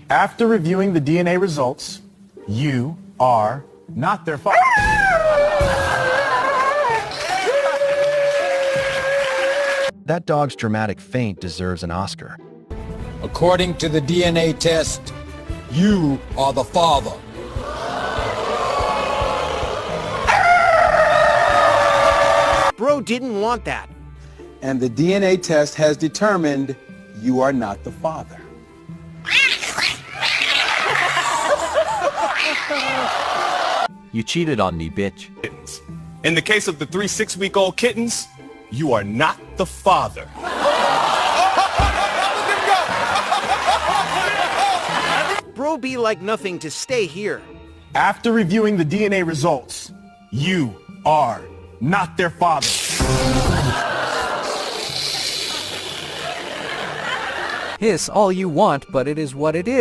After reviewing the DNA results, you are not their father. That dog's dramatic feint deserves an Oscar. According to the DNA test, you are the father. Bro didn't want that. And the DNA test has determined you are not the father. You cheated on me, bitch. In the case of the 3 6-week-old kittens, you are not the father. Bro be like nothing to stay here. After reviewing the DNA results, you are not their father. Hiss all you want, but it is what it is.